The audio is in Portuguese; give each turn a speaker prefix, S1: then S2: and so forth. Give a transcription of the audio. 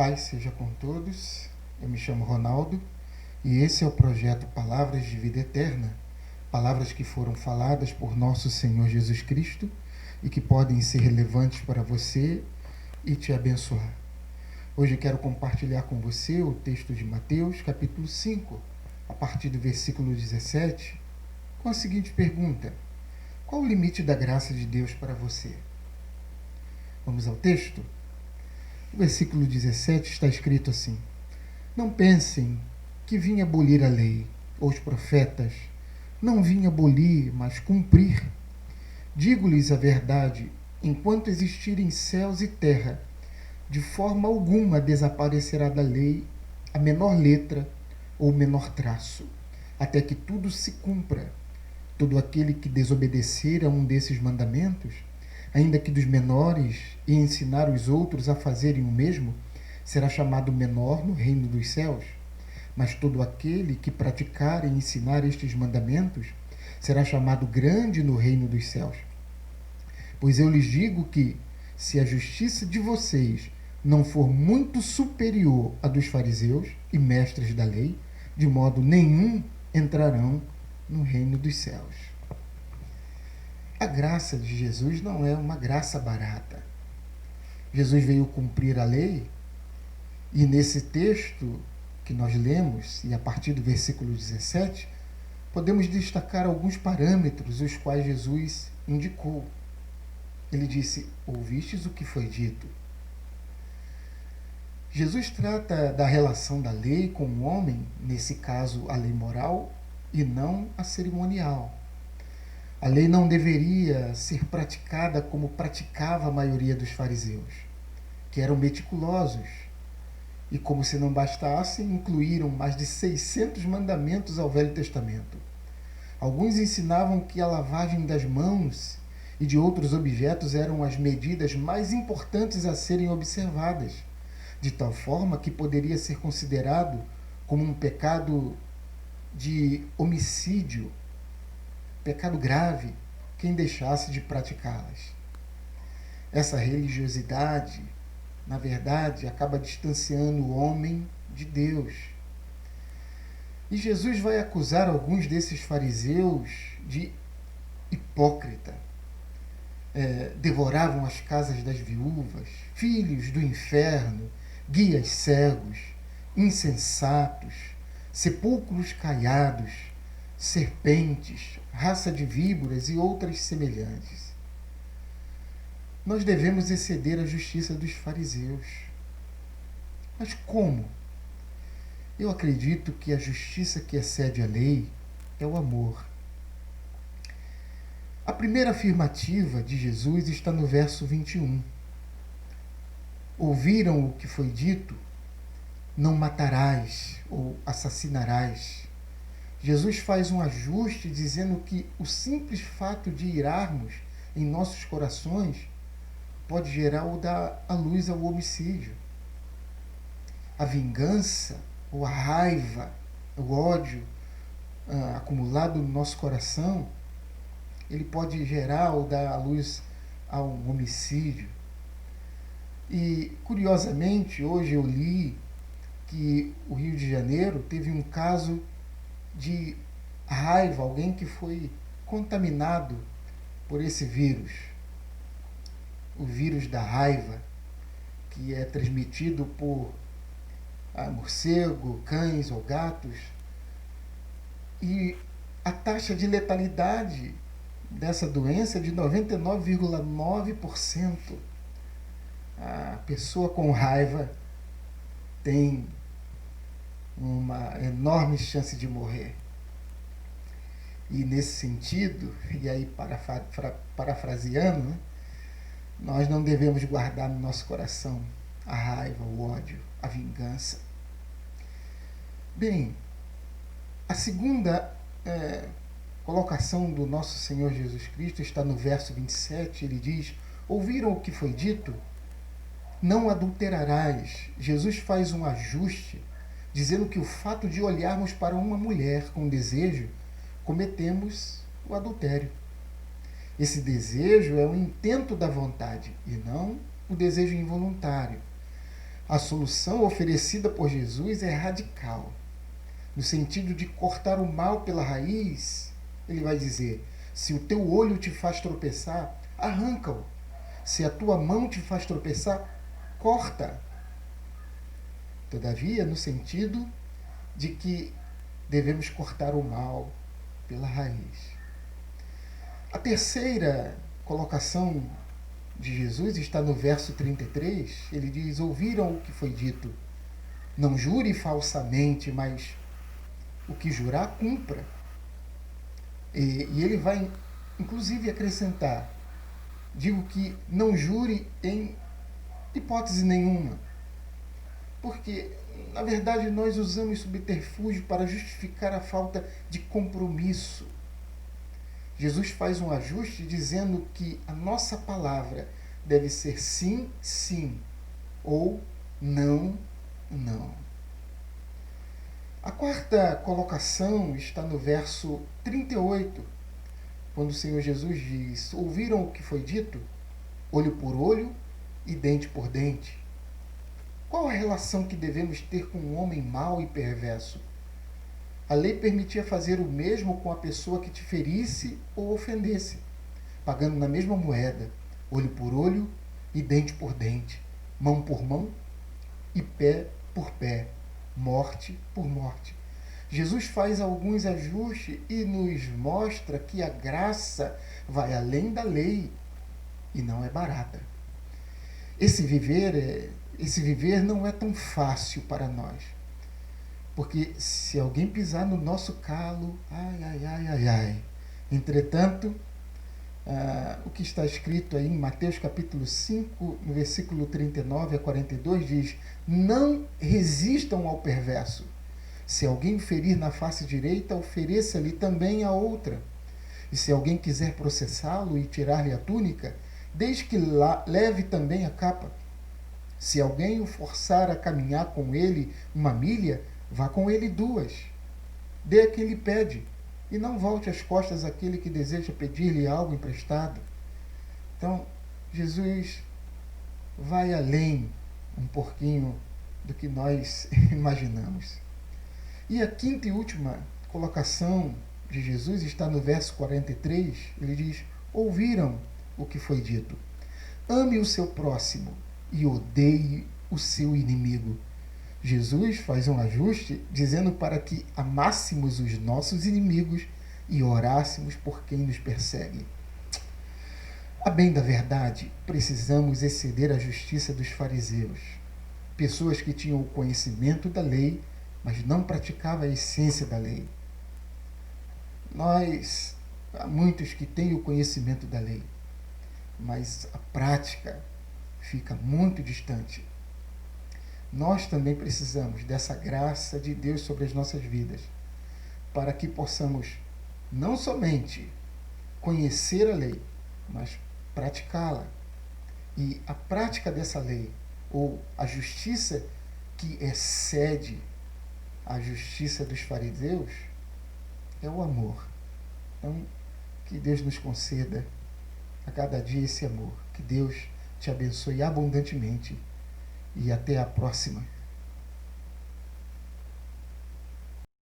S1: Paz seja com todos. Eu me chamo Ronaldo e esse é o projeto Palavras de Vida Eterna, palavras que foram faladas por nosso Senhor Jesus Cristo e que podem ser relevantes para você e te abençoar. Hoje quero compartilhar com você o texto de Mateus, capítulo 5, a partir do versículo 17, com a seguinte pergunta: qual o limite da graça de Deus para você? Vamos ao texto? No versículo 17 está escrito assim: não pensem que vim abolir a lei ou os profetas. Não vim abolir, mas cumprir. Digo-lhes a verdade, enquanto existirem céus e terra, de forma alguma desaparecerá da lei a menor letra ou o menor traço, até que tudo se cumpra. Todo aquele que desobedecer a um desses mandamentos, ainda que dos menores, e ensinar os outros a fazerem o mesmo, será chamado menor no reino dos céus. Mas todo aquele que praticar e ensinar estes mandamentos será chamado grande no reino dos céus. Pois eu lhes digo que, se a justiça de vocês não for muito superior à dos fariseus e mestres da lei, de modo nenhum entrarão no reino dos céus. A graça de Jesus não é uma graça barata. Jesus veio cumprir a lei e nesse texto que nós lemos, e a partir do versículo 17, podemos destacar alguns parâmetros os quais Jesus indicou. Ele disse: ouvistes o que foi dito. Jesus trata da relação da lei com o homem, nesse caso a lei moral, e não a cerimonial. A lei não deveria ser praticada como praticava a maioria dos fariseus, que eram meticulosos, e como se não bastasse, incluíram mais de 600 mandamentos ao Velho Testamento. Alguns ensinavam que a lavagem das mãos e de outros objetos eram as medidas mais importantes a serem observadas, de tal forma que poderia ser considerado como um pecado de homicídio, pecado grave, quem deixasse de praticá-las. Essa religiosidade, na verdade, acaba distanciando o homem de Deus. E Jesus vai acusar alguns desses fariseus de hipócrita. Devoravam as casas das viúvas, filhos do inferno, guias cegos, insensatos, sepulcros caiados, serpentes, raça de víboras e outras semelhantes. Nós devemos exceder a justiça dos fariseus. Mas como? Eu acredito que a justiça que excede a lei é o amor. A primeira afirmativa de Jesus está no verso 21. Ouviram o que foi dito? Não matarás ou assassinarás. Jesus faz um ajuste dizendo que o simples fato de irarmos em nossos corações pode gerar ou dar a luz ao homicídio. A vingança, ou a raiva, o ódio acumulado no nosso coração, ele pode gerar ou dar a luz a um homicídio. E, curiosamente, hoje eu li que o Rio de Janeiro teve um caso de raiva, alguém que foi contaminado por esse vírus, o vírus da raiva, que é transmitido por morcego, cães ou gatos. E a taxa de letalidade dessa doença é de 99,9%. A pessoa com raiva tem uma enorme chance de morrer. E nesse sentido, e aí parafraseando, nós não devemos guardar no nosso coração a raiva, o ódio, a vingança. Bem, a segunda colocação do nosso Senhor Jesus Cristo está no verso 27, ele diz: ouviram o que foi dito? Não adulterarás. Jesus faz um ajuste, dizendo que o fato de olharmos para uma mulher com desejo, cometemos o adultério. Esse desejo é o intento da vontade e não o desejo involuntário. A solução oferecida por Jesus é radical, no sentido de cortar o mal pela raiz. Ele vai dizer: se o teu olho te faz tropeçar, arranca-o. Se a tua mão te faz tropeçar, corta. Todavia, no sentido de que devemos cortar o mal pela raiz. A terceira colocação de Jesus está no verso 33. Ele diz: ouviram o que foi dito. Não jure falsamente, mas o que jurar, cumpra. E ele vai, inclusive, acrescentar: digo que não jure em hipótese nenhuma. Porque, na verdade, nós usamos subterfúgio para justificar a falta de compromisso. Jesus faz um ajuste dizendo que a nossa palavra deve ser sim, sim, ou não, não. A quarta colocação está no verso 38, quando o Senhor Jesus diz: ouviram o que foi dito? Olho por olho e dente por dente. Qual a relação que devemos ter com um homem mau e perverso? A lei permitia fazer o mesmo com a pessoa que te ferisse ou ofendesse, pagando na mesma moeda, olho por olho e dente por dente, mão por mão e pé por pé, morte por morte. Jesus faz alguns ajustes e nos mostra que a graça vai além da lei e não é barata. Esse viver não é tão fácil para nós. Porque se alguém pisar no nosso calo, ai, ai, ai, ai, ai. Entretanto, o que está escrito aí em Mateus capítulo 5, no versículo 39 a 42, diz: não resistam ao perverso. Se alguém ferir na face direita, ofereça-lhe também a outra. E se alguém quiser processá-lo e tirar-lhe a túnica, desde que leve também a capa. Se alguém o forçar a caminhar com ele uma milha, vá com ele 2. Dê a quem lhe pede, e não volte as costas àquele que deseja pedir-lhe algo emprestado. Então, Jesus vai além um pouquinho do que nós imaginamos. E a quinta e última colocação de Jesus está no verso 43. Ele diz: ouviram o que foi dito. Ame o seu próximo e odeie o seu inimigo. Jesus faz um ajuste dizendo para que amássemos os nossos inimigos e orássemos por quem nos persegue. A bem da verdade, precisamos exceder a justiça dos fariseus, pessoas que tinham o conhecimento da lei, mas não praticavam a essência da lei. Há muitos que têm o conhecimento da lei, mas a prática fica muito distante. Nós também precisamos dessa graça de Deus sobre as nossas vidas, para que possamos não somente conhecer a lei, mas praticá-la. E a prática dessa lei, ou a justiça que excede a justiça dos fariseus, é o amor. Então, que Deus nos conceda a cada dia esse amor. Que Deus te abençoe abundantemente. E até a próxima.